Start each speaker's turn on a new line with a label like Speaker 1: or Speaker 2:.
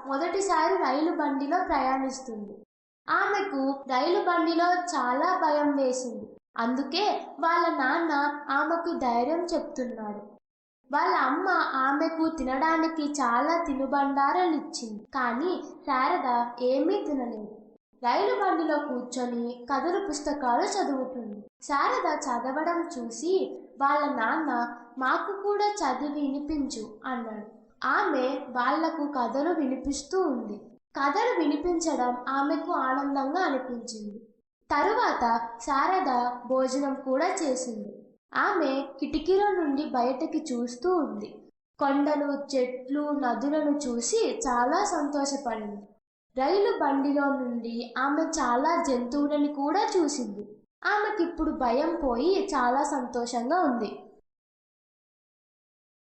Speaker 1: మొదటిసారి రైలు బండిలో ప్రయాణిస్తుంది. ఆమెకు రైలు బండిలో చాలా భయం వేసింది. అందుకే వాళ్ళ నాన్న ఆమెకు ధైర్యం చెప్తున్నాడు. వాళ్ళ అమ్మ ఆమెకు తినడానికి చాలా తినుబండారాలు ఇచ్చింది. కానీ శారద ఏమీ తినలేదు. రైలు బండిలో కూర్చొని కథల పుస్తకాలు చదువుతుంది. శారద చదవడం చూసి వాళ్ళ నాన్న మాకు కూడా చదివి వినిపించు అన్నాడు. ఆమె వాళ్లకు కథలు వినిపిస్తూ ఉంది. కథలు వినిపించడం ఆమెకు ఆనందంగా అనిపించింది. తరువాత శారద భోజనం కూడా చేసింది. ఆమె కిటికీలో నుండి బయటకి చూస్తూ ఉంది. కొండలు, చెట్లు, నదులను చూసి చాలా సంతోషపడింది. రైలు బండిలో నుండి ఆమె చాలా జంతువులను కూడా చూసింది. ఆమెకిప్పుడు భయం పోయి చాలా సంతోషంగా ఉంది.